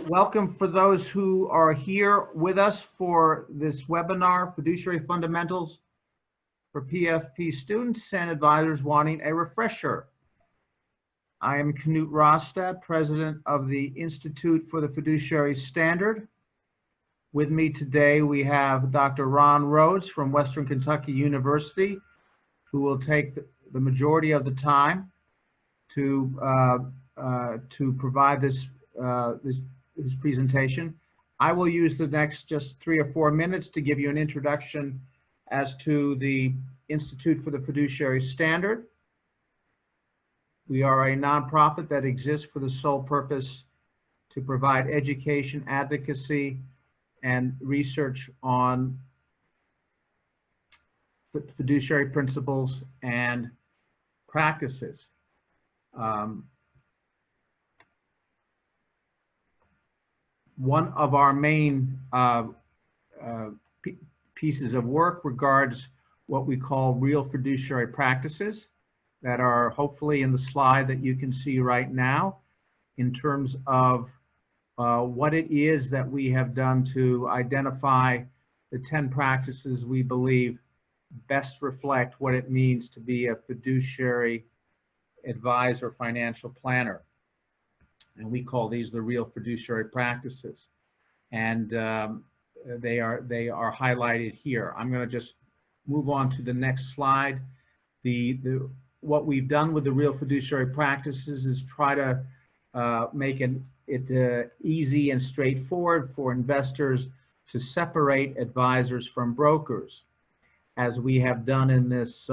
Welcome for those who are here with us for this webinar, Fiduciary Fundamentals for PFP Students and Advisors Wanting a Refresher. I am Knut Rostad, President of the Institute for the Fiduciary Standard. With me today, we have Dr. Ron Rhoades from Western Kentucky University, who will take the majority of the time to provide this presentation. I will use the next just 3 or 4 minutes to give you an introduction as to the Institute for the Fiduciary Standard. We are a nonprofit that exists for the sole purpose to provide education, advocacy, and research on fiduciary principles and practices. One of our main pieces of work regards what we call real fiduciary practices that are hopefully in the slide that you can see right now, in terms of what it is that we have done to identify the 10 practices we believe best reflect what it means to be a fiduciary advisor, financial planner. And we call these the real fiduciary practices. And they are highlighted here. I'm going to just move on to the next slide. What we've done with the real fiduciary practices is try to make it easy and straightforward for investors to separate advisors from brokers, as we have done in this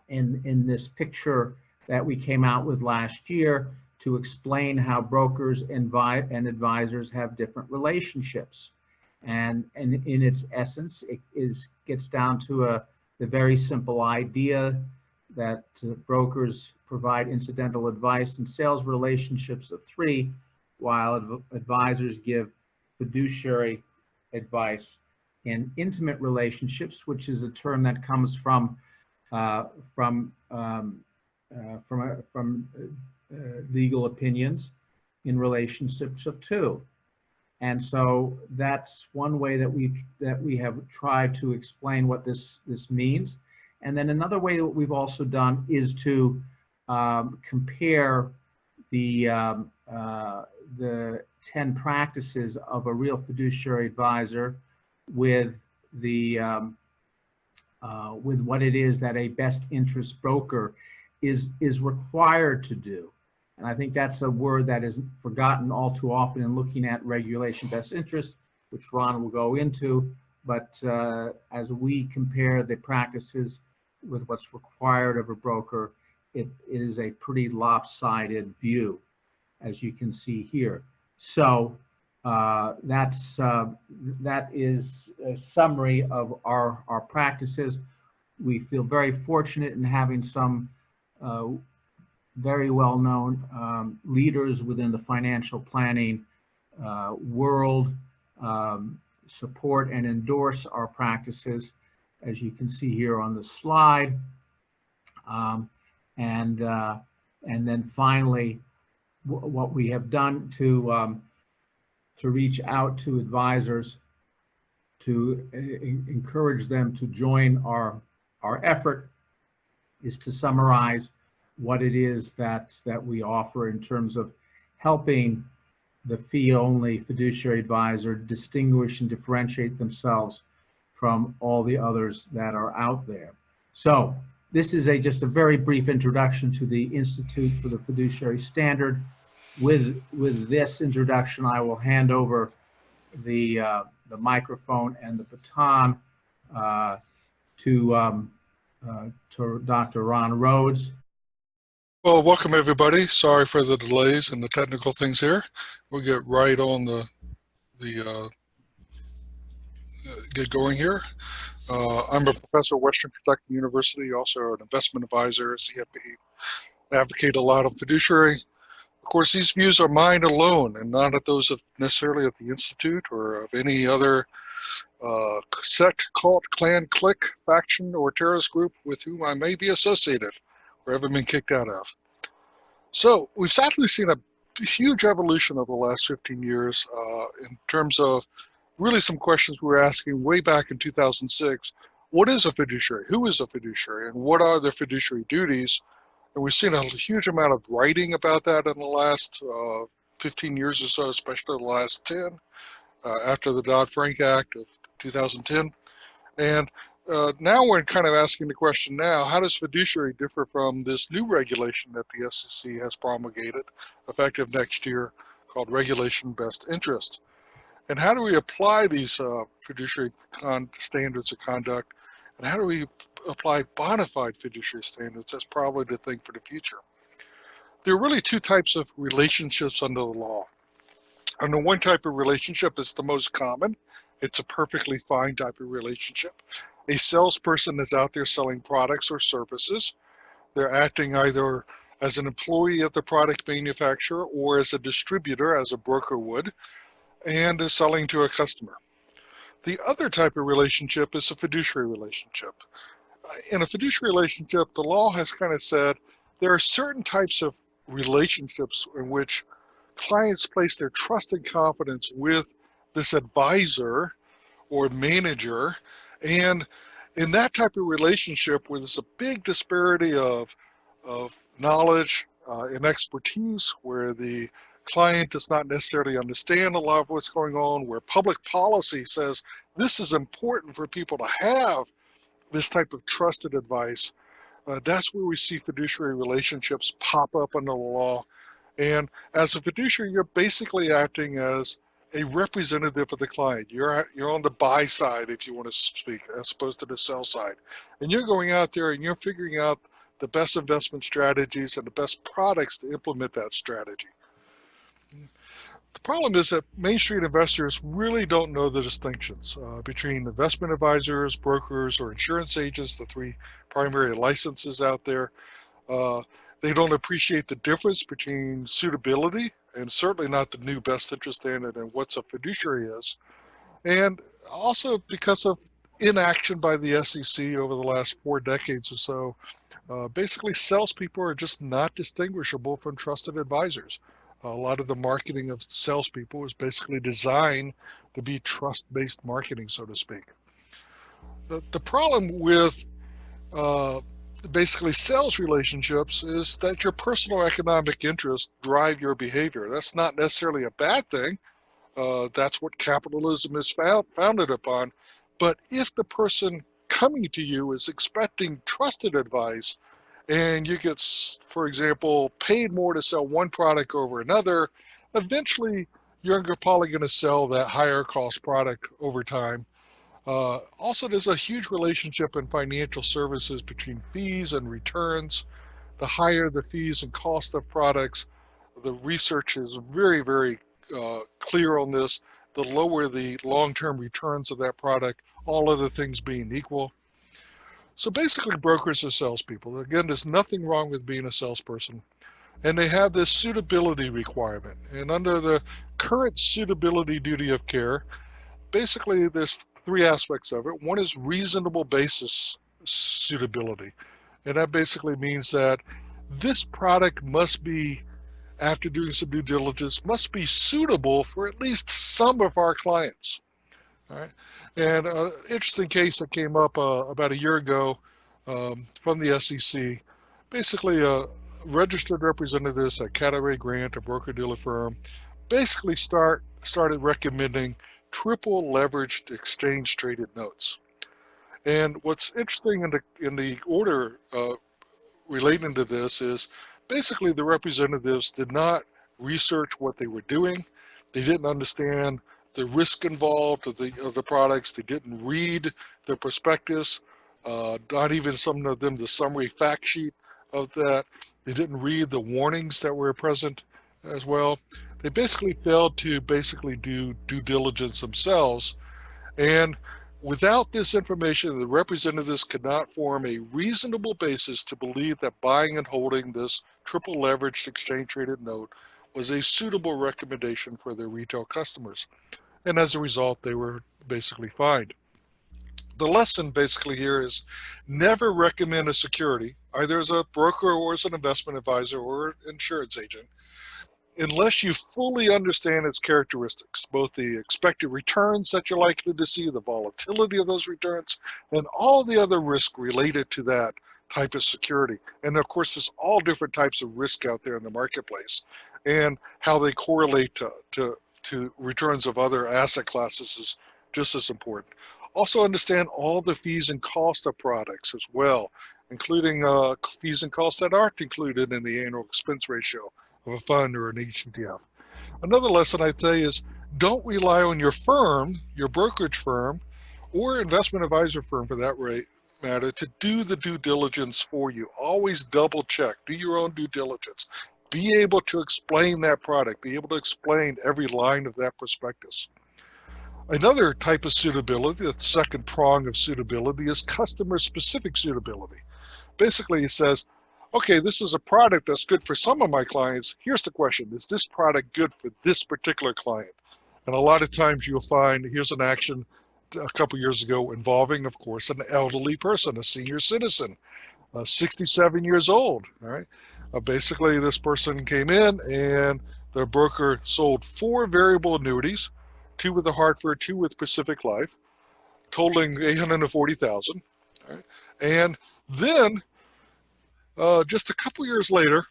in this picture that we came out with last year, to explain how brokers and advisors have different relationships. And in its essence, it gets down to the very simple idea that brokers provide incidental advice and sales relationships of 3, while advisors give fiduciary advice in intimate relationships, which is a term that comes from legal opinions in relationships of 2. And so that's one way that we have tried to explain what this means. And then another way that we've also done is to compare the 10 practices of a real fiduciary advisor with with what it is that a best interest broker is required to do. And I think that's a word that is forgotten all too often in looking at regulation best interest, which Ron will go into. But as we compare the practices with what's required of a broker, it is a pretty lopsided view, as you can see here. So that is a summary of our practices. We feel very fortunate in having some very well-known leaders within the financial planning world support and endorse our practices, as you can see here on the slide. And then finally, what we have done to reach out to advisors to encourage them to join our effort is to summarize what it is that we offer in terms of helping the fee-only fiduciary advisor distinguish and differentiate themselves from all the others that are out there. So this is just a very brief introduction to the Institute for the Fiduciary Standard. With this introduction, I will hand over the microphone and the baton to Dr. Ron Rhoades. Well, welcome everybody. Sorry for the delays and the technical things here. We'll get right on get going here. I'm a professor at Western Kentucky University, also an investment advisor, CFP, advocate a lot of fiduciary. Of course, these views are mine alone and not at those of necessarily of the Institute or of any other sect, cult, clan, clique, faction, or terrorist group with whom I may be associated or ever been kicked out of. So we've sadly seen a huge evolution over the last 15 years in terms of really some questions we were asking way back in 2006. What is a fiduciary? Who is a fiduciary? And what are their fiduciary duties? And we've seen a huge amount of writing about that in the last 15 years or so, especially the last 10, after the Dodd-Frank Act of 2010. And now we're kind of asking the question now, how does fiduciary differ from this new regulation that the SEC has promulgated, effective next year, called Regulation Best Interest? And how do we apply these fiduciary standards of conduct? And how do we apply bona fide fiduciary standards? That's probably the thing for the future. There are really two types of relationships under the law. And the one type of relationship is the most common. It's a perfectly fine type of relationship. A salesperson is out there selling products or services. They're acting either as an employee of the product manufacturer or as a distributor, as a broker would, and is selling to a customer. The other type of relationship is a fiduciary relationship. In a fiduciary relationship, the law has kind of said there are certain types of relationships in which clients place their trust and confidence with this advisor or manager. And in that type of relationship where there's a big disparity of knowledge and expertise, where the client does not necessarily understand a lot of what's going on, where public policy says this is important for people to have this type of trusted advice, that's where we see fiduciary relationships pop up under the law. And as a fiduciary, you're basically acting as a representative of the client. You're on the buy side, if you want to speak, as opposed to the sell side. And you're going out there and you're figuring out the best investment strategies and the best products to implement that strategy. The problem is that Main Street investors really don't know the distinctions between investment advisors, brokers, or insurance agents, the three primary licenses out there. They don't appreciate the difference between suitability and certainly not the new best interest standard and what's a fiduciary is. And also because of inaction by the SEC over the last 4 decades or so, basically salespeople are just not distinguishable from trusted advisors. A lot of the marketing of salespeople is basically designed to be trust-based marketing, so to speak. The problem with basically sales relationships is that your personal economic interests drive your behavior. That's not necessarily a bad thing. That's what capitalism is founded upon. But if the person coming to you is expecting trusted advice, and you get, for example, paid more to sell one product over another, eventually you're probably going to sell that higher cost product over time. Also, there's a huge relationship in financial services between fees and returns. The higher the fees and cost of products, the research is very, very clear on this. The lower the long-term returns of that product, all other things being equal. So basically, brokers are salespeople. Again, there's nothing wrong with being a salesperson. And they have this suitability requirement. And under the current suitability duty of care, basically there's 3 aspects of it. One is reasonable basis suitability. And that basically means that this product must be, after doing some due diligence, must be suitable for at least some of our clients. All right. And an interesting case that came up about a year ago from the SEC, basically registered representatives at Category Grant, a broker-dealer firm, basically started recommending triple leveraged exchange-traded notes. And what's interesting in the order relating to this is basically the representatives did not research what they were doing. They didn't understand the risk involved of the products. They didn't read the prospectus, not even some of them the summary fact sheet of that. They didn't read the warnings that were present as well. They basically failed to do due diligence themselves. And without this information, the representatives could not form a reasonable basis to believe that buying and holding this triple leveraged exchange traded note was a suitable recommendation for their retail customers. And as a result, they were basically fined. The lesson basically here is never recommend a security, either as a broker or as an investment advisor or insurance agent, unless you fully understand its characteristics, both the expected returns that you're likely to see, the volatility of those returns, and all the other risk related to that type of security. And of course, there's all different types of risk out there in the marketplace, and how they correlate to returns of other asset classes is just as important. Also understand all the fees and costs of products as well, including fees and costs that aren't included in the annual expense ratio of a fund or an ETF. Another lesson I'd say is don't rely on your firm, your brokerage firm, or investment advisor firm for that matter, to do the due diligence for you. Always double check, do your own due diligence. Be able to explain that product, be able to explain every line of that prospectus. Another type of suitability, the second prong of suitability, is customer specific suitability. Basically, it says, okay, this is a product that's good for some of my clients. Here's the question, is this product good for this particular client? And a lot of times you'll find, here's an action a couple years ago involving, of course, an elderly person, a senior citizen, 67 years old, all right? Basically, this person came in and the broker sold 4 variable annuities, 2 with the Hartford, 2 with Pacific Life, totaling $840,000. Right? And then, just a couple years later,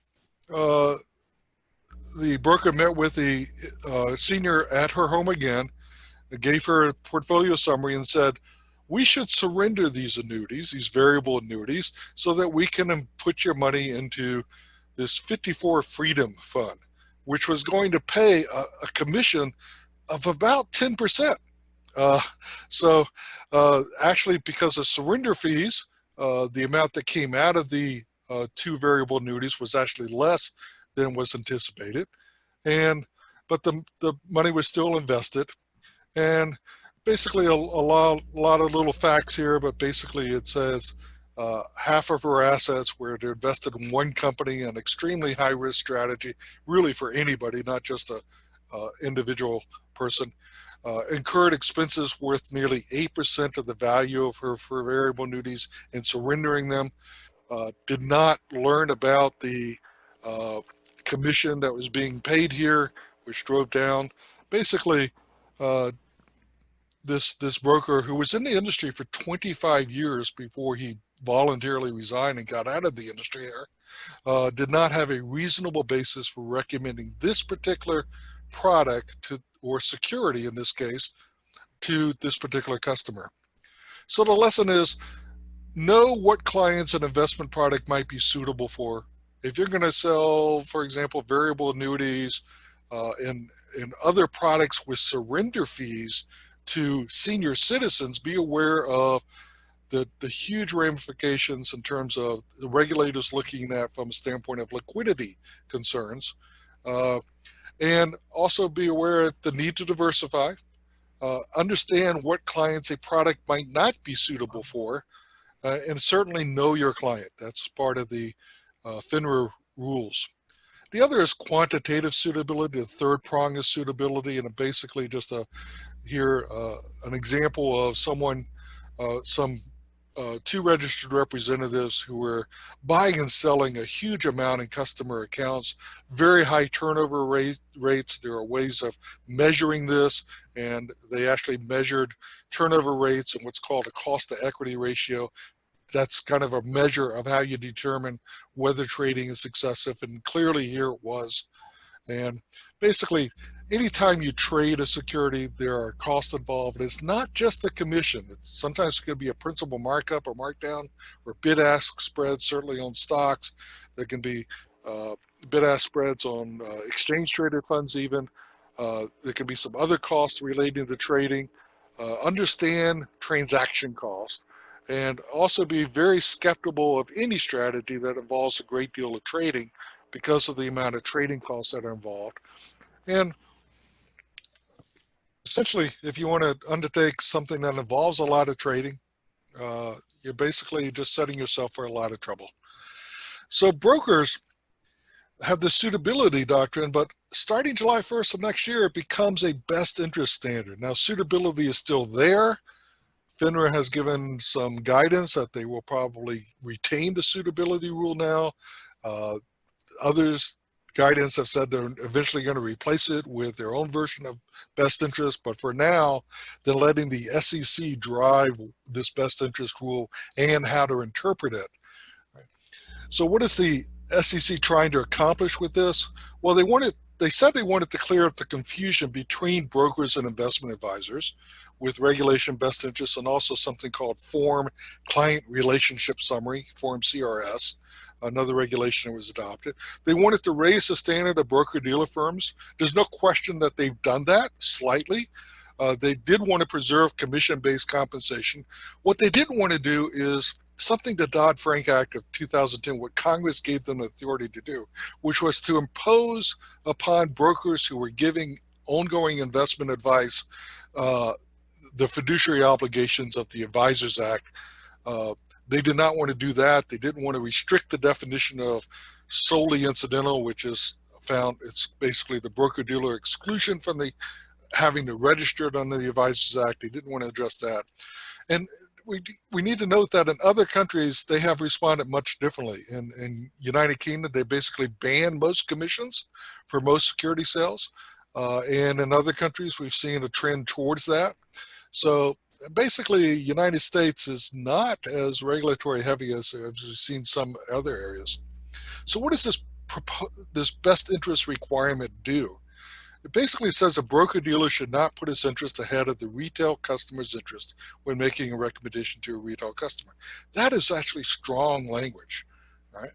the broker met with the senior at her home again, gave her a portfolio summary and said, we should surrender these annuities, these variable annuities, so that we can put your money into this 54 Freedom Fund, which was going to pay a commission of about 10%. Actually, because of surrender fees, the amount that came out of the 2 variable annuities was actually less than was anticipated, but the money was still invested. And basically a lot of little facts here, but basically it says half of her assets were invested in one company, an extremely high risk strategy, really for anybody, not just a individual person. Incurred expenses worth nearly 8% of the value of her variable annuities in surrendering them. Did not learn about the commission that was being paid here, which drove down. Basically, this broker, who was in the industry for 25 years before he voluntarily resigned and got out of the industry here, did not have a reasonable basis for recommending this particular product or security in this case to this particular customer. So the lesson is, know what clients an investment product might be suitable for. If you're going to sell, for example, variable annuities and other products with surrender fees to senior citizens, be aware of the huge ramifications in terms of the regulators looking at from a standpoint of liquidity concerns. And also be aware of the need to diversify, understand what clients a product might not be suitable for, and certainly know your client. That's part of the FINRA rules. The other is quantitative suitability. The third prong is suitability, and basically just here an example of someone, two registered representatives who were buying and selling a huge amount in customer accounts, very high turnover rates. There are ways of measuring this, and they actually measured turnover rates and what's called a cost to equity ratio. That's kind of a measure of how you determine whether trading is excessive, and clearly here it was. And basically, anytime you trade a security, there are costs involved. It's not just a commission. Sometimes it's going to be a principal markup or markdown, or bid-ask spreads, certainly on stocks. There can be bid-ask spreads on exchange-traded funds even. There can be some other costs relating to trading. Understand transaction costs, and also be very skeptical of any strategy that involves a great deal of trading because of the amount of trading costs that are involved. And essentially, if you want to undertake something that involves a lot of trading, you're basically just setting yourself for a lot of trouble. So brokers have the suitability doctrine, but starting July 1st of next year, it becomes a best interest standard. Now, suitability is still there. FINRA has given some guidance that they will probably retain the suitability rule now. Others guidance have said they're eventually going to replace it with their own version of best interest, but for now, they're letting the SEC drive this best interest rule and how to interpret it. So what is the SEC trying to accomplish with this? Well, they said they wanted to clear up the confusion between brokers and investment advisors with regulation best interest and also something called Form Client Relationship Summary, Form CRS, another regulation that was adopted. They wanted to raise the standard of broker-dealer firms. There's no question that they've done that slightly. They did want to preserve commission-based compensation. What they didn't want to do is something the Dodd-Frank Act of 2010, what Congress gave them the authority to do, which was to impose upon brokers who were giving ongoing investment advice the fiduciary obligations of the Advisors Act. They did not want to do that. They didn't want to restrict the definition of solely incidental, which is found, it's basically the broker-dealer exclusion from the having to register it under the Advisors Act. They didn't want to address that. And we need to note that in other countries, they have responded much differently. In United Kingdom, they basically banned most commissions for most security sales. And in other countries, we've seen a trend towards that. So basically, United States is not as regulatory heavy as we've seen some other areas. So what does this best interest requirement do? It basically says a broker-dealer should not put its interest ahead of the retail customer's interest when making a recommendation to a retail customer. That is actually strong language, right?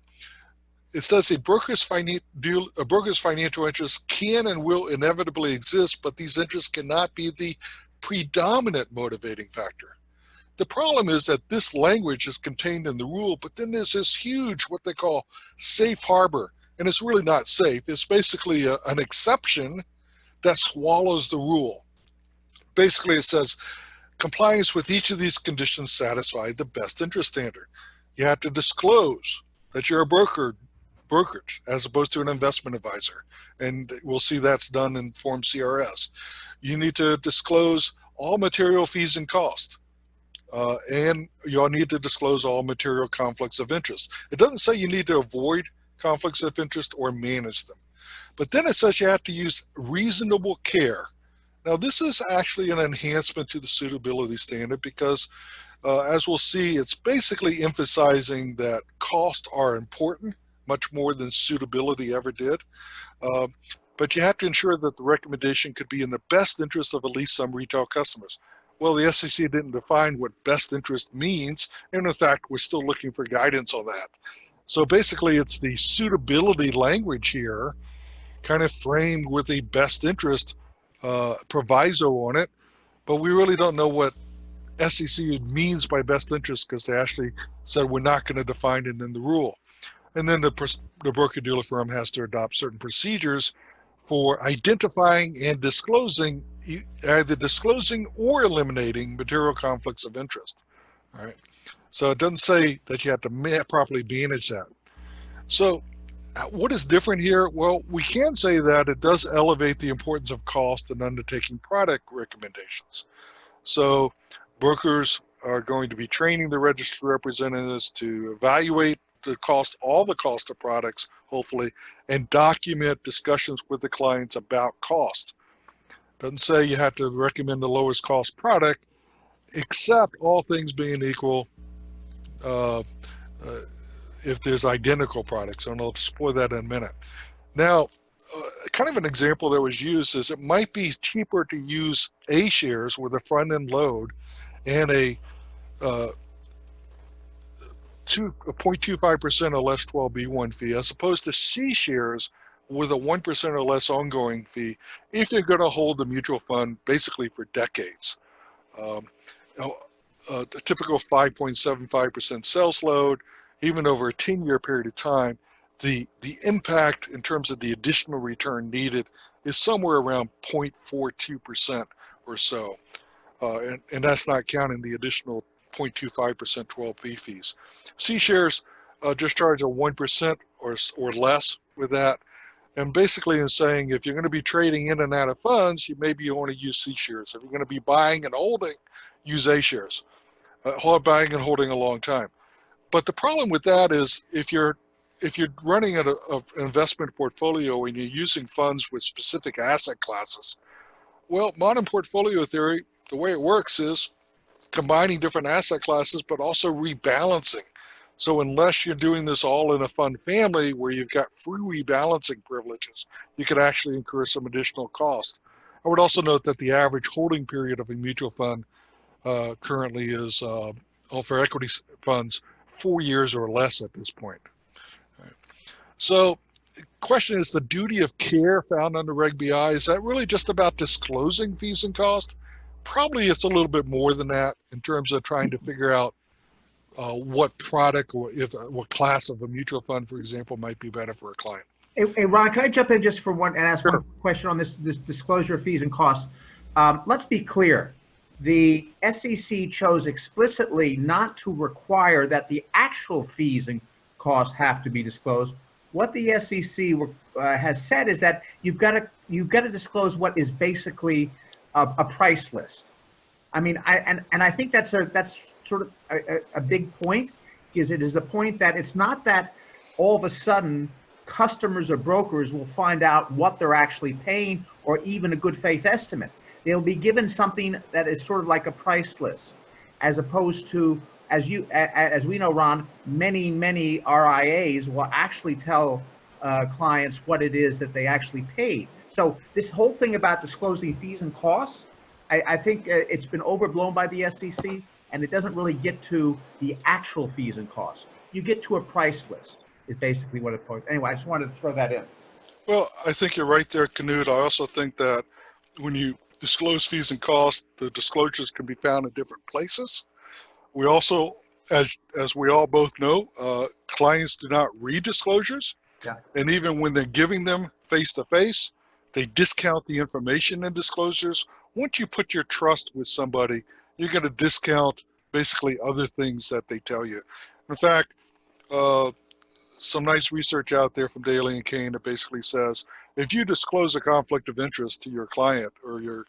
It says a broker's financial interests can and will inevitably exist, but these interests cannot be the predominant motivating factor. The problem is that this language is contained in the rule, but then there's this huge, what they call safe harbor, and it's really not safe. It's basically an exception that swallows the rule. Basically, it says compliance with each of these conditions satisfy the best interest standard. You have to disclose that you're a brokerage as opposed to an investment advisor. And we'll see that's done in Form CRS. You need to disclose all material fees and costs. And you'll need to disclose all material conflicts of interest. It doesn't say you need to avoid conflicts of interest or manage them. But then it says you have to use reasonable care. Now, this is actually an enhancement to the suitability standard because, as we'll see, it's basically emphasizing that costs are important, much more than suitability ever did. But you have to ensure that the recommendation could be in the best interest of at least some retail customers. Well, the SEC didn't define what best interest means, and in fact, we're still looking for guidance on that. So basically, it's the suitability language here, kind of framed with a best interest proviso on it, but we really don't know what SEC means by best interest because they actually said we're not going to define it in the rule. And then the broker-dealer firm has to adopt certain procedures for identifying and disclosing, either disclosing or eliminating material conflicts of interest. All right. So it doesn't say that you have to properly manage that. So what is different here? Well, we can say that it does elevate the importance of cost in undertaking product recommendations. So brokers are going to be training the registry representatives to evaluate the cost, all the cost of products, hopefully, and document discussions with the clients about cost. Doesn't say you have to recommend the lowest cost product, except all things being equal, if there's identical products, and I'll explore that in a minute. Now, kind of an example that was used is it might be cheaper to use A shares with a front-end load and a 0.25% or less 12B1 fee, as opposed to C shares with a 1% or less ongoing fee if you're going to hold the mutual fund basically for decades. A typical 5.75% sales load, even over a 10-year period of time, the impact in terms of the additional return needed is somewhere around 0.42% or so. And that's not counting the additional 0.25% 12B fees. C shares just charge a 1% or less with that. And basically in saying if you're going to be trading in and out of funds, you maybe want to use C shares. If you're going to be buying and holding, use A shares. Buying and holding a long time. But the problem with that is if you're if you're running an investment portfolio and you're using funds with specific asset classes, well, modern portfolio theory, the way it works is combining different asset classes, but also rebalancing. So unless you're doing this all in a fund family where you've got free rebalancing privileges, you could actually incur some additional cost. I would also note that the average holding period of a mutual fund currently is, for equity funds, 4 years or less at this point. So the question is, the duty of care found under Reg BI, is that really just about disclosing fees and costs? Probably it's a little bit more than that in terms of trying to figure out what product or what class of a mutual fund, for example, might be better for a client. Hey, Ron, can I jump in just for one and ask Sure. one question on this disclosure of fees and costs? Let's be clear. The SEC chose explicitly not to require that the actual fees and costs have to be disclosed. What the SEC has said is that you've got to disclose what is basically a price list. I mean, I think that's sort of a big point, because it is the point that it's not that all of a sudden customers or brokers will find out what they're actually paying or even a good faith estimate. They'll be given something that is sort of like a price list, as opposed to, as we know, Ron, many RIAs will actually tell clients what it is that they actually paid. So this whole thing about disclosing fees and costs, I think it's been overblown by the SEC, and it doesn't really get to the actual fees and costs. You get to a price list is basically what it points. Anyway, I just wanted to throw that in. Well, I think you're right there, Knut. I also think that when you disclose fees and costs, the disclosures can be found in different places. We also, as we all both know, clients do not read disclosures. Yeah. And even when they're giving them face-to-face, they discount the information in disclosures. Once you put your trust with somebody, you're going to discount basically other things that they tell you. In fact, some nice research out there from Daly and Kane that basically says, if you disclose a conflict of interest to your client, or your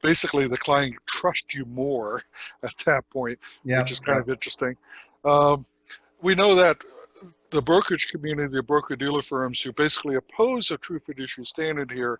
basically the client trusts you more at that point, which is kind of interesting. We know that the brokerage community, the broker-dealer firms who basically oppose a true fiduciary standard here,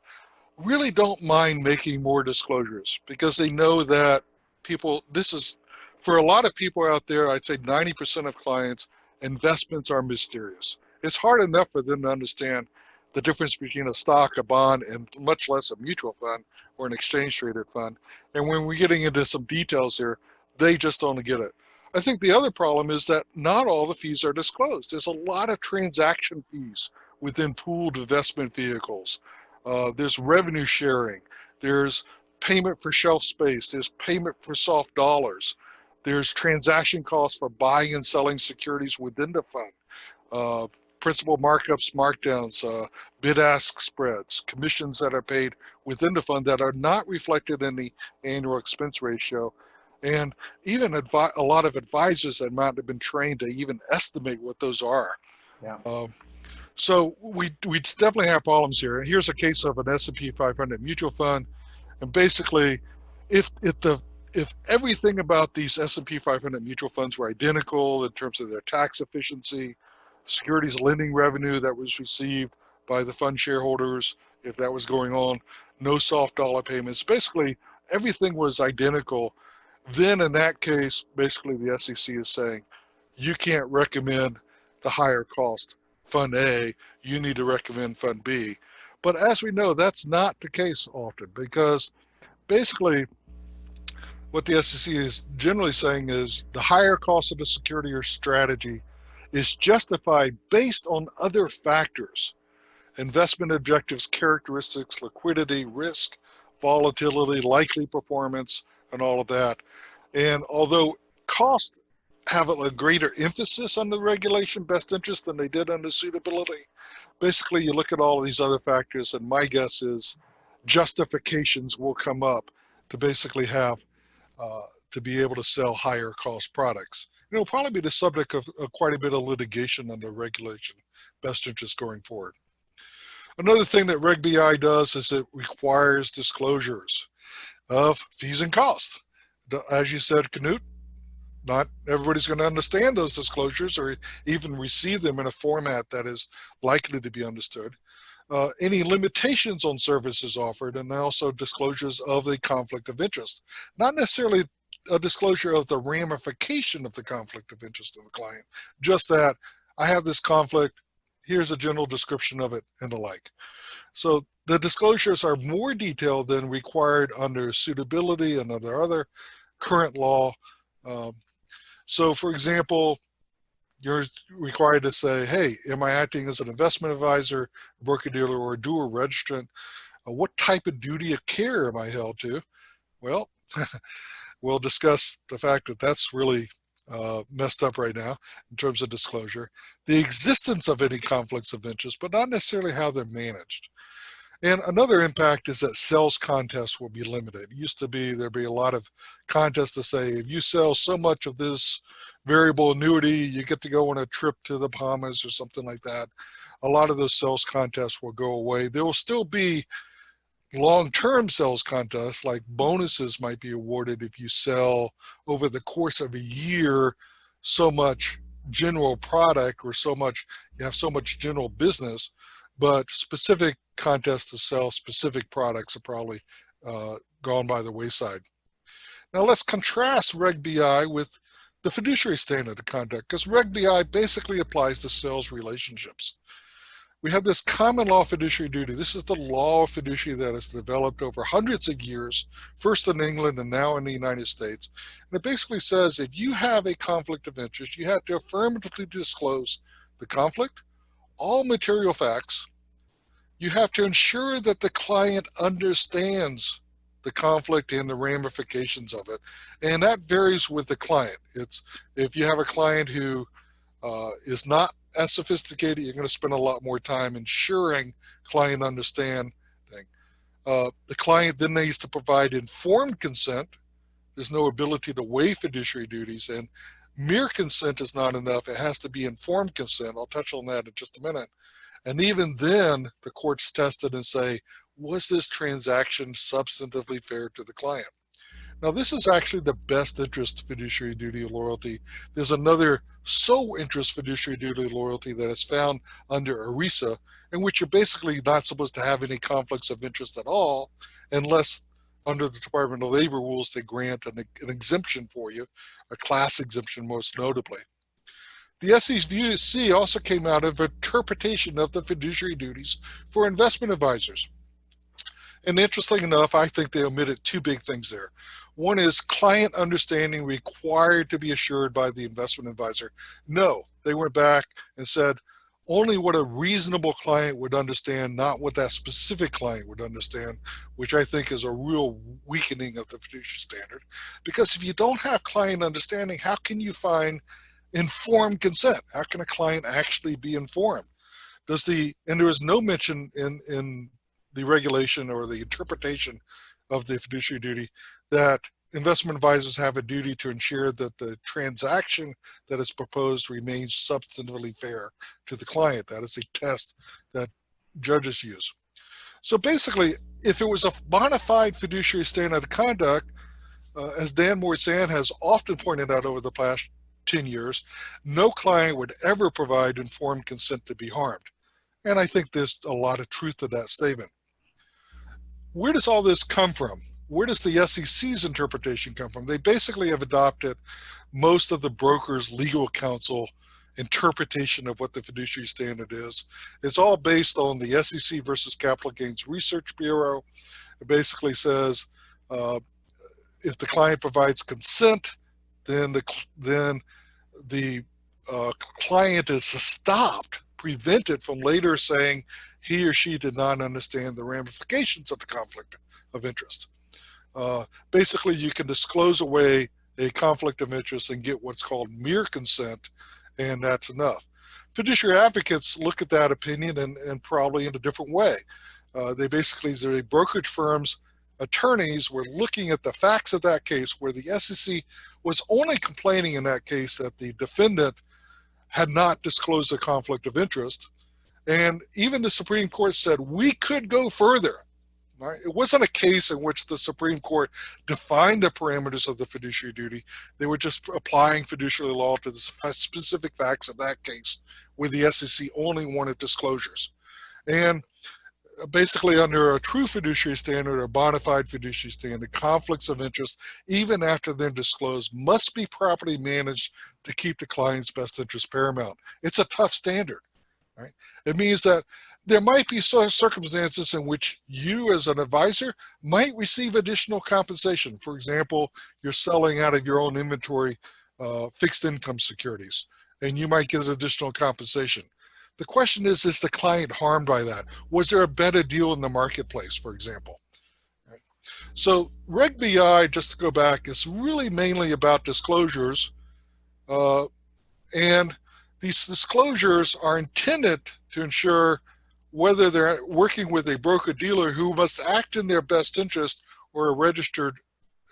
really don't mind making more disclosures, because they know that people, this is, for a lot of people out there, I'd say 90% of clients, investments are mysterious. It's hard enough for them to understand the difference between a stock, a bond, and much less a mutual fund or an exchange-traded fund. And when we're getting into some details here, they just don't get it. I think the other problem is that not all the fees are disclosed. There's a lot of transaction fees within pooled investment vehicles. There's revenue sharing. There's payment for shelf space. There's payment for soft dollars. There's transaction costs for buying and selling securities within the fund. Principal markups, markdowns, bid-ask spreads, commissions that are paid within the fund that are not reflected in the annual expense ratio. And even a lot of advisors that might have been trained to even estimate what those are. Yeah. So we definitely have problems here. And here's a case of an S&P 500 mutual fund. And basically, if everything about these S&P 500 mutual funds were identical in terms of their tax efficiency, securities lending revenue that was received by the fund shareholders, if that was going on, no soft dollar payments, basically everything was identical, then in that case, basically the SEC is saying, you can't recommend the higher cost Fund A, you need to recommend Fund B. But as we know, that's not the case often, because basically what the SEC is generally saying is the higher cost of the security or strategy is justified based on other factors: investment objectives, characteristics, liquidity, risk, volatility, likely performance, and all of that. And although costs have a greater emphasis on the regulation best interest than they did under suitability, basically you look at all of these other factors, and my guess is justifications will come up to basically have to be able to sell higher cost products. It'll probably be the subject of quite a bit of litigation under regulation best interest going forward. Another thing that Reg BI does is it requires disclosures of fees and costs. As you said, Knut, not everybody's going to understand those disclosures or even receive them in a format that is likely to be understood. Any limitations on services offered, and also disclosures of the conflict of interest. Not necessarily a disclosure of the ramification of the conflict of interest of the client, just that I have this conflict, here's a general description of it, and the like. So the disclosures are more detailed than required under suitability and under other current law. So for example, you're required to say, hey, am I acting as an investment advisor, broker-dealer, or a dual registrant? What type of duty of care am I held to? Well, we'll discuss the fact that that's really messed up right now in terms of disclosure. The existence of any conflicts of interest, but not necessarily how they're managed. And another impact is that sales contests will be limited. It used to be there'd be a lot of contests to say, if you sell so much of this variable annuity, you get to go on a trip to the Bahamas or something like that. A lot of those sales contests will go away. There will still be long-term sales contests, like bonuses might be awarded if you sell over the course of a year so much general product or so much, you have so much general business, but specific contests to sell specific products are probably gone by the wayside. Now let's contrast Reg BI with the fiduciary standard of conduct, because Reg BI basically applies to sales relationships. We have this common law fiduciary duty. This is the law of fiduciary that has developed over hundreds of years, first in England and now in the United States. And it basically says if you have a conflict of interest, you have to affirmatively disclose the conflict, all material facts. You have to ensure that the client understands the conflict and the ramifications of it. And that varies with the client. It's if you have a client who is not as sophisticated, you're going to spend a lot more time ensuring client understanding. The client then needs to provide informed consent. There's no ability to waive fiduciary duties, and mere consent is not enough. It has to be informed consent. I'll touch on that in just a minute. And even then, the courts test it and say, was this transaction substantively fair to the client? Now, this is actually the best interest fiduciary duty of loyalty. There's another sole interest fiduciary duty of loyalty that is found under ERISA, in which you're basically not supposed to have any conflicts of interest at all, unless under the Department of Labor rules they grant an exemption for you, a class exemption most notably. The SEC also came out of interpretation of the fiduciary duties for investment advisors. And interestingly enough, I think they omitted two big things there. One is client understanding required to be assured by the investment advisor. No, they went back and said only what a reasonable client would understand, not what that specific client would understand, which I think is a real weakening of the fiduciary standard. Because if you don't have client understanding, how can you find informed consent? How can a client actually be informed? And there is no mention in the regulation or the interpretation of the fiduciary duty that investment advisors have a duty to ensure that the transaction that is proposed remains substantively fair to the client. That is a test that judges use. So basically, if it was a bona fide fiduciary standard of conduct, as Dan Morzan has often pointed out over the past 10 years, no client would ever provide informed consent to be harmed. And I think there's a lot of truth to that statement. Where does all this come from? Where does the SEC's interpretation come from? They basically have adopted most of the brokers' legal counsel interpretation of what the fiduciary standard is. It's all based on the SEC versus Capital Gains Research Bureau. It basically says if the client provides consent, then the client is stopped, prevented from later saying he or she did not understand the ramifications of the conflict of interest. Basically, you can disclose away a conflict of interest and get what's called mere consent, and that's enough. Fiduciary advocates look at that opinion and probably in a different way. They basically, the brokerage firms' attorneys were looking at the facts of that case where the SEC was only complaining in that case that the defendant had not disclosed a conflict of interest. And even the Supreme Court said, we could go further. Right? It wasn't a case in which the Supreme Court defined the parameters of the fiduciary duty. They were just applying fiduciary law to the specific facts of that case, where the SEC only wanted disclosures. And basically, under a true fiduciary standard or bona fide fiduciary standard, conflicts of interest, even after they're disclosed, must be properly managed to keep the client's best interest paramount. It's a tough standard, right? It means that there might be circumstances in which you as an advisor might receive additional compensation. For example, you're selling out of your own inventory fixed income securities, and you might get additional compensation. The question is the client harmed by that? Was there a better deal in the marketplace, for example? Right. So Reg BI, just to go back, is really mainly about disclosures, and these disclosures are intended to ensure whether they're working with a broker-dealer who must act in their best interest or a registered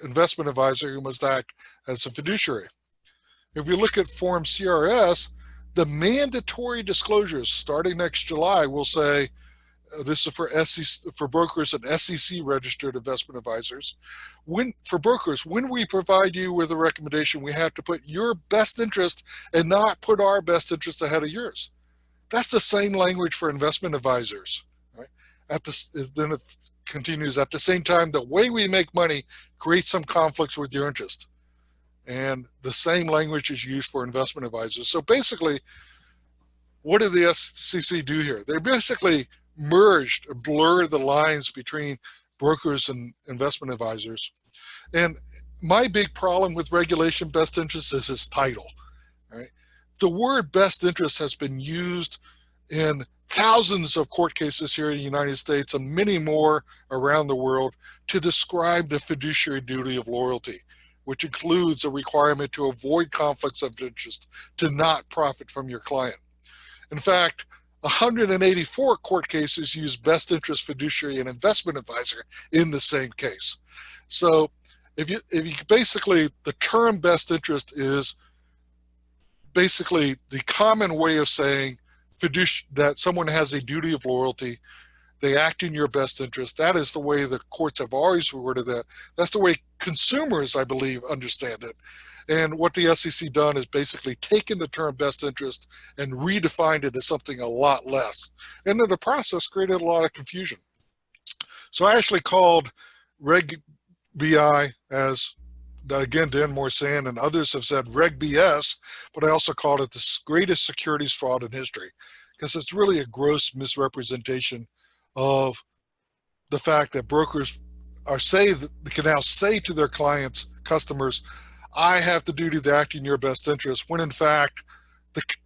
investment advisor who must act as a fiduciary. If we look at Form CRS, the mandatory disclosures starting next July will say, this is for SEC, for brokers and SEC registered investment advisors. For brokers, when we provide you with a recommendation, we have to put your best interest and not put our best interest ahead of yours. That's the same language for investment advisors, right? Then it continues, at the same time, the way we make money creates some conflicts with your interest. And the same language is used for investment advisors. So basically, what did the SEC do here? They basically merged, blurred the lines between brokers and investment advisors. And my big problem with regulation best interest is its title, right? The word best interest has been used in thousands of court cases here in the United States and many more around the world to describe the fiduciary duty of loyalty, which includes a requirement to avoid conflicts of interest, to not profit from your client. In fact, 184 court cases use best interest fiduciary and investment advisor in the same case. So if you basically, the term best interest is basically the common way of saying that someone has a duty of loyalty, they act in your best interest. That is the way the courts have always worded that. That's the way consumers, I believe, understand it. And what the SEC done is basically taken the term best interest and redefined it as something a lot less. And in the process, created a lot of confusion. So I actually called Reg BI, as again, Dan Morsan and others have said, Reg BS, but I also called it the greatest securities fraud in history, because it's really a gross misrepresentation of the fact that brokers can now say to their clients, customers, I have the duty to act in your best interest, when in fact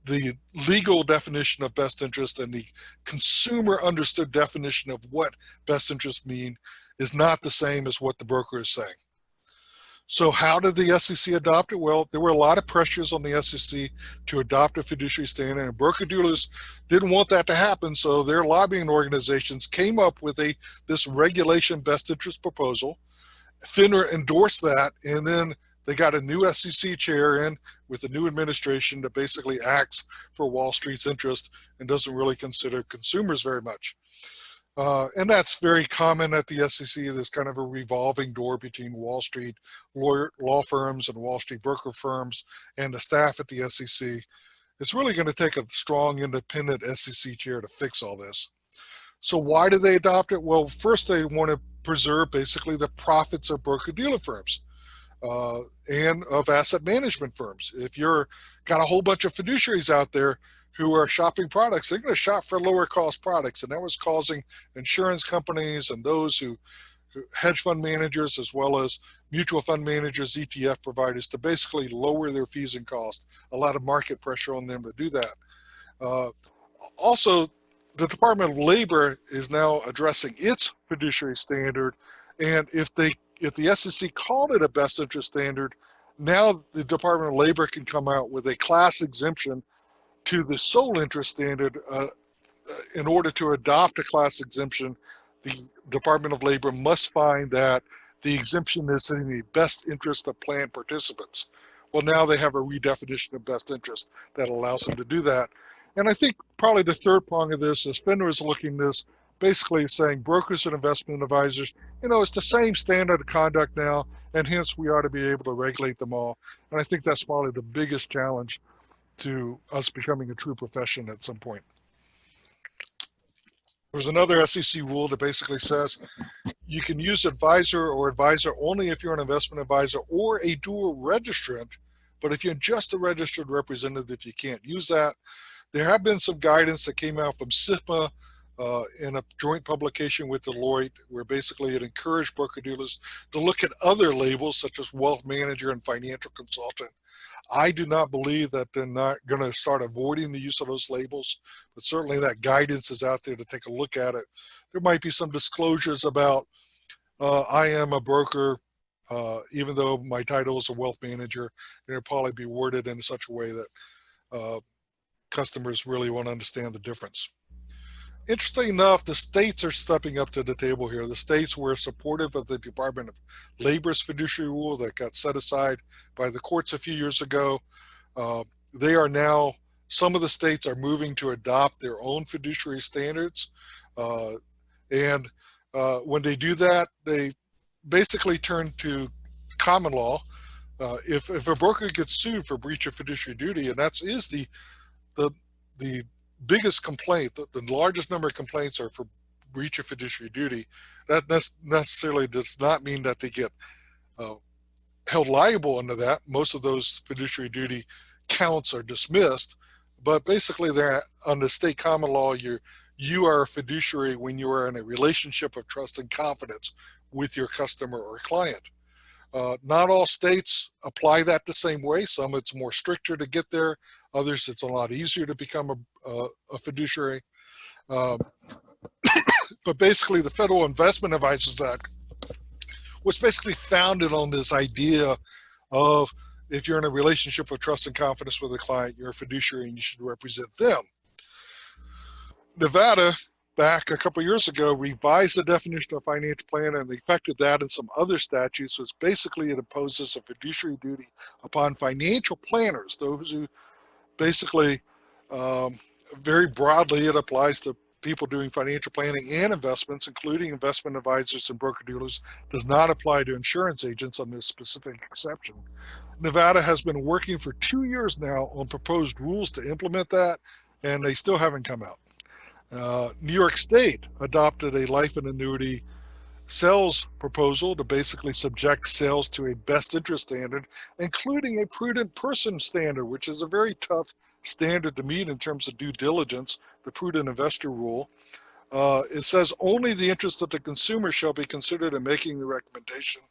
the legal definition of best interest and the consumer understood definition of what best interest mean is not the same as what the broker is saying. So how did the SEC adopt it? Well, there were a lot of pressures on the SEC to adopt a fiduciary standard, and broker-dealers didn't want that to happen, so their lobbying organizations came up with this regulation best interest proposal. FINRA endorsed that, and then they got a new SEC chair in with a new administration that basically acts for Wall Street's interest and doesn't really consider consumers very much. And that's very common at the SEC. There's kind of a revolving door between Wall Street law firms and Wall Street broker firms and the staff at the SEC. It's really going to take a strong independent SEC chair to fix all this. So why did they adopt it? Well, first they want to preserve basically the profits of broker-dealer firms and of asset management firms. If you're got a whole bunch of fiduciaries out there who are shopping products, they're going to shop for lower cost products. And that was causing insurance companies and those who hedge fund managers, as well as mutual fund managers, ETF providers, to basically lower their fees and costs. A lot of market pressure on them to do that. Also, the Department of Labor is now addressing its fiduciary standard. And if the SEC called it a best interest standard, now the Department of Labor can come out with a class exemption to the sole interest standard. In order to adopt a class exemption, the Department of Labor must find that the exemption is in the best interest of plan participants. Well, now they have a redefinition of best interest that allows them to do that. And I think probably the third prong of this is FINRA is looking at this basically saying brokers and investment advisors, it's the same standard of conduct now, and hence we ought to be able to regulate them all. And I think that's probably the biggest challenge to us becoming a true profession at some point. There's another SEC rule that basically says you can use advisor or advisor only if you're an investment advisor or a dual registrant, but if you're just a registered representative, you can't use that. There have been some guidance that came out from SIFMA in a joint publication with Deloitte, where basically it encouraged broker-dealers to look at other labels such as wealth manager and financial consultant. I do not believe that they're not going to start avoiding the use of those labels, but certainly that guidance is out there to take a look at it. There might be some disclosures about I am a broker, even though my title is a wealth manager, and it'll probably be worded in such a way that customers really won't understand the difference. Interesting enough, the states are stepping up to the table here. The states were supportive of the Department of Labor's fiduciary rule that got set aside by the courts a few years ago. They are now, some of the states are moving to adopt their own fiduciary standards. And when they do that, they basically turn to common law. If a broker gets sued for breach of fiduciary duty, and that is the biggest complaint, the largest number of complaints are for breach of fiduciary duty, that necessarily does not mean that they get held liable under that. Most of those fiduciary duty counts are dismissed, but basically they're under state common law. You are a fiduciary when you are in a relationship of trust and confidence with your customer or client. Not all states apply that the same way. Some it's more stricter to get there. Others it's a lot easier to become a fiduciary. But basically the Federal Investment Advisors Act was basically founded on this idea of if you're in a relationship of trust and confidence with a client, you're a fiduciary and you should represent them. Nevada, back a couple of years ago, revised the definition of financial planner, and the effect of that in some other statutes was basically it imposes a fiduciary duty upon financial planners, those who basically, very broadly, it applies to people doing financial planning and investments, including investment advisors and broker-dealers, does not apply to insurance agents under a specific exception. Nevada has been working for 2 years now on proposed rules to implement that, and they still haven't come out. New York State adopted a life and annuity sales proposal to basically subject sales to a best interest standard, including a prudent person standard, which is a very tough standard to meet in terms of due diligence, the prudent investor rule. It says only the interest of the consumer shall be considered in making the recommendation.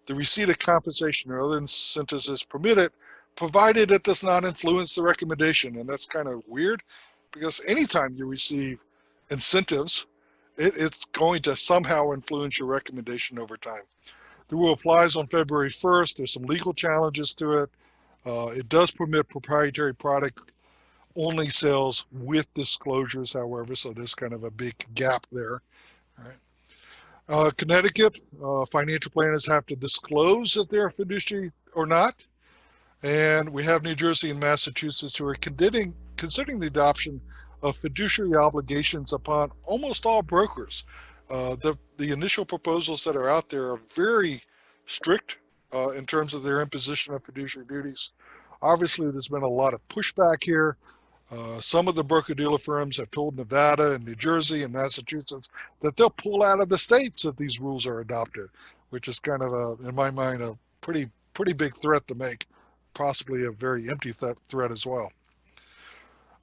The receipt of compensation or other incentives is permitted, provided it does not influence the recommendation. And that's kind of weird, because anytime you receive incentives, it's going to somehow influence your recommendation over time. The rule applies on February 1st. There's some legal challenges to it. It does permit proprietary product only sales with disclosures, however, so there's kind of a big gap there. All right. Connecticut, financial planners have to disclose if they're a fiduciary or not. And we have New Jersey and Massachusetts who are considering the adoption of fiduciary obligations upon almost all brokers. The initial proposals that are out there are very strict in terms of their imposition of fiduciary duties. Obviously, there's been a lot of pushback here. Some of the broker-dealer firms have told Nevada and New Jersey and Massachusetts that they'll pull out of the states if these rules are adopted, which is kind of, in my mind, a pretty big threat to make, possibly a very empty threat as well.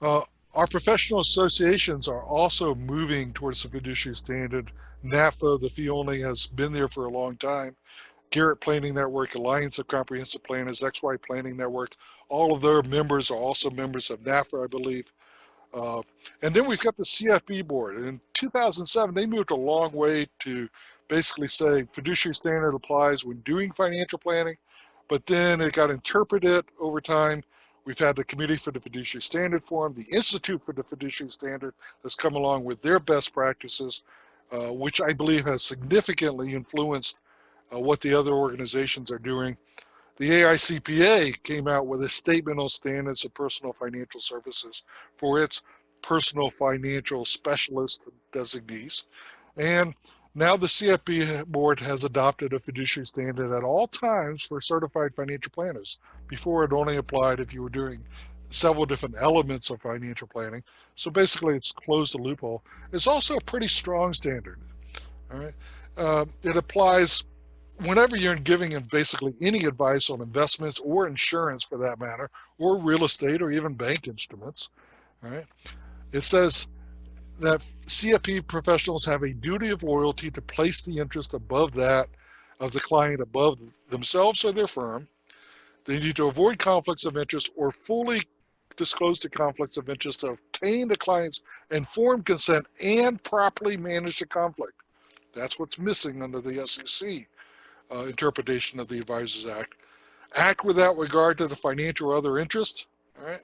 Our professional associations are also moving towards the fiduciary standard. NAFA, the fee only, has been there for a long time. Garrett Planning Network, Alliance of Comprehensive Planners, XY Planning Network, all of their members are also members of NAFA, I believe. And then we've got the CFP board. In 2007, they moved a long way to basically say fiduciary standard applies when doing financial planning, but then it got interpreted over time. We've had the Committee for the Fiduciary Standard Forum, the Institute for the Fiduciary Standard has come along with their best practices, which I believe has significantly influenced what the other organizations are doing. The AICPA came out with a statement on standards of personal financial services for its personal financial specialist designees. And now the CFP board has adopted a fiduciary standard at all times for certified financial planners. Before, it only applied if you were doing several different elements of financial planning. So basically, it's closed the loophole. It's also a pretty strong standard. All right, it applies whenever you're giving basically any advice on investments or insurance, for that matter, or real estate or even bank instruments. All right, it says that CFP professionals have a duty of loyalty to place the interest above that of the client above themselves or their firm. They need to avoid conflicts of interest or fully disclose the conflicts of interest to obtain the client's informed consent and properly manage the conflict. That's what's missing under the SEC interpretation of the Advisors Act. Act without regard to the financial or other interest. All right,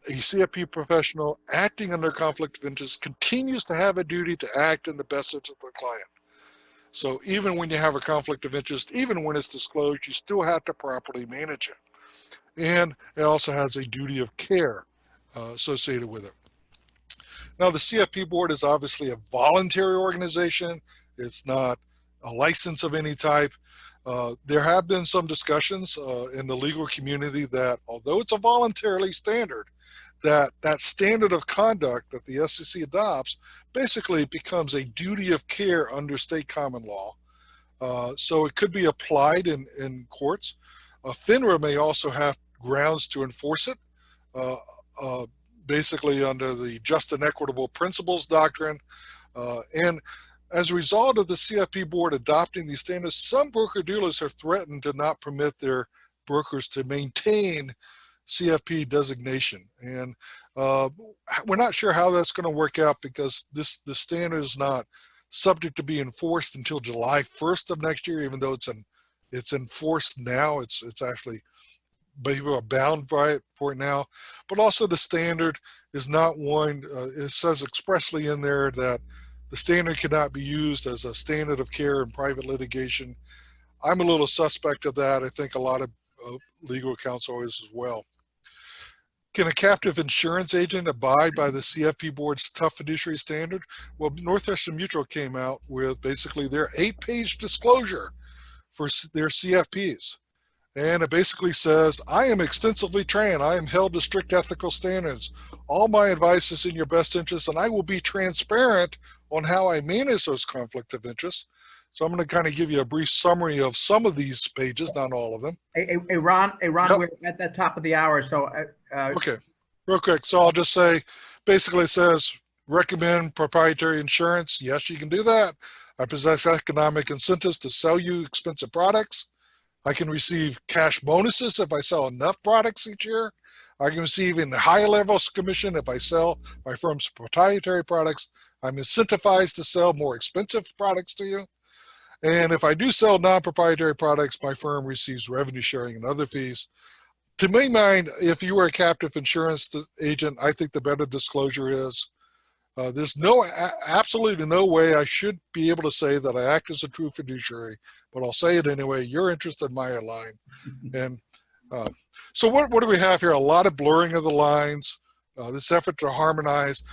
a CFP professional acting under conflict of interest continues to have a duty to act in the best interest of the client. So even when you have a conflict of interest, even when it's disclosed, you still have to properly manage it. And it also has a duty of care associated with it. Now, the CFP board is obviously a voluntary organization. It's not a license of any type. There have been some discussions in the legal community that although it's a voluntary standard, that standard of conduct that the SEC adopts basically becomes a duty of care under state common law. So it could be applied in courts. FINRA may also have grounds to enforce it, basically under the just and equitable principles doctrine. And as a result of the CFP board adopting these standards, some broker-dealers have threatened to not permit their brokers to maintain CFP designation. And we're not sure how that's going to work out because the standard is not subject to be enforced until July 1st of next year, even though it's enforced now. It's actually, people are bound by it for it now. But also the standard is not one, it says expressly in there that the standard cannot be used as a standard of care in private litigation. I'm a little suspect of that. I think a lot of legal counsel is as well. Can a captive insurance agent abide by the CFP board's tough fiduciary standard? Well, Northwestern Mutual came out with basically their 8-page disclosure for their CFPs. And it basically says, I am extensively trained. I am held to strict ethical standards. All my advice is in your best interest, and I will be transparent on how I manage those conflict of interest. So I'm going to kind of give you a brief summary of some of these pages, not all of them. Hey, Ron, yep. We're at the top of the hour, so. Okay, real quick. So I'll just say, basically it says, recommend proprietary insurance. Yes, you can do that. I possess economic incentives to sell you expensive products. I can receive cash bonuses if I sell enough products each year. I can receive a higher level of commission if I sell my firm's proprietary products. I'm incentivized to sell more expensive products to you. And if I do sell non-proprietary products, my firm receives revenue sharing and other fees. To my mind, if you were a captive insurance agent, I think the better disclosure is there's absolutely no way I should be able to say that I act as a true fiduciary, but I'll say it anyway. Your interest and mine align. And so what do we have here? A lot of blurring of the lines, this effort to harmonize.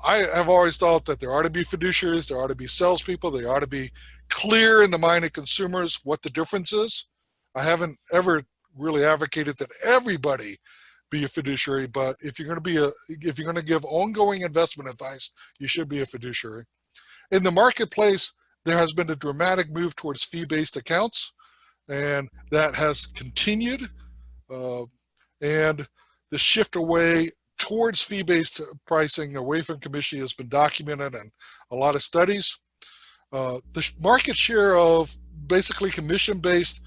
I have always thought that there ought to be fiduciaries, there ought to be salespeople, they ought to be clear in the mind of consumers what the difference is. I haven't ever really advocated that everybody be a fiduciary, but if you're going to give ongoing investment advice, you should be a fiduciary. In the marketplace, there has been a dramatic move towards fee-based accounts, and that has continued. And the shift away towards fee-based pricing, away from commission, has been documented in a lot of studies. The market share of basically commission-based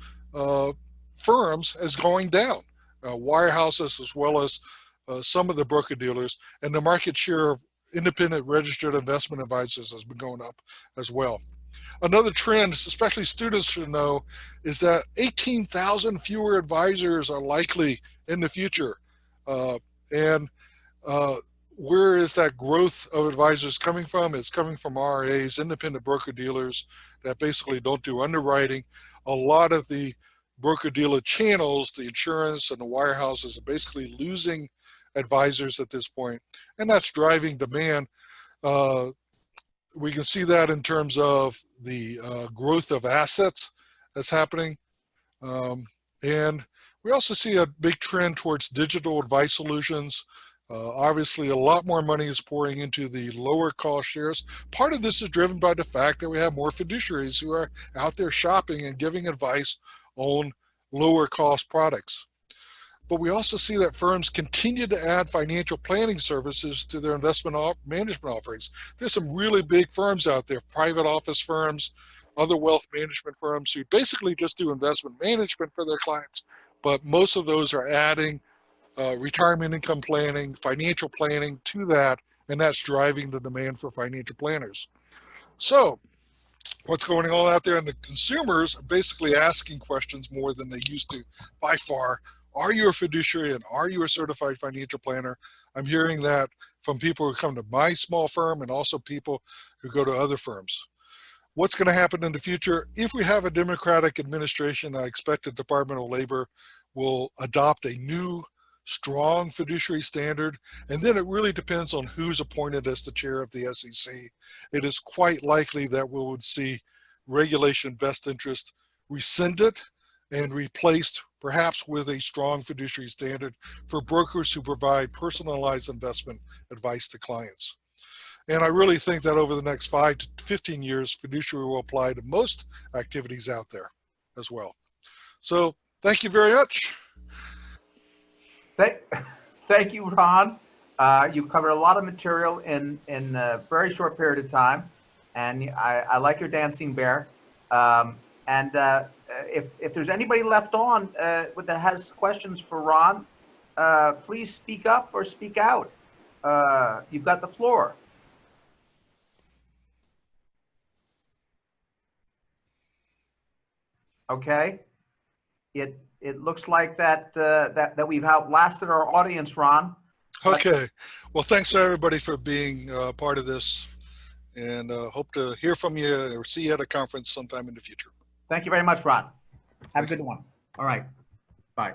firms is going down. Wirehouses as well as some of the broker-dealers, and the market share of independent registered investment advisors has been going up as well. Another trend, especially students should know, is that 18,000 fewer advisors are likely in the future. Where is that growth of advisors coming from? It's coming from RAs, independent broker-dealers that basically don't do underwriting. A lot of the broker-dealer channels, the insurance and the wirehouses are basically losing advisors at this point, and that's driving demand. We can see that in terms of the growth of assets that's happening. And we also see a big trend towards digital advice solutions. Obviously, a lot more money is pouring into the lower cost shares. Part of this is driven by the fact that we have more fiduciaries who are out there shopping and giving advice on lower cost products. But we also see that firms continue to add financial planning services to their investment management offerings. There's some really big firms out there, private office firms, other wealth management firms who basically just do investment management for their clients. But most of those are adding retirement income planning, financial planning to that, and that's driving the demand for financial planners. So what's going on out there, and the consumers are basically asking questions more than they used to by far. Are you a fiduciary and are you a certified financial planner? I'm hearing that from people who come to my small firm and also people who go to other firms. What's going to happen in the future? If we have a Democratic administration, I expect the Department of Labor will adopt a new strong fiduciary standard, and then it really depends on who's appointed as the chair of the SEC. It is quite likely that we would see regulation best interest rescinded and replaced perhaps with a strong fiduciary standard for brokers who provide personalized investment advice to clients. And I really think that over the next 5 to 15 years, fiduciary will apply to most activities out there as well. So thank you very much. Thank you, Ron. You covered a lot of material in a very short period of time, and I like your dancing bear. If there's anybody left on that has questions for Ron, please speak up or speak out. You've got the floor. Okay. It looks like that we've outlasted our audience, Ron. Okay. Well, thanks to everybody for being part of this, and hope to hear from you or see you at a conference sometime in the future. Thank you very much, Ron. Have a good one. All right. Bye.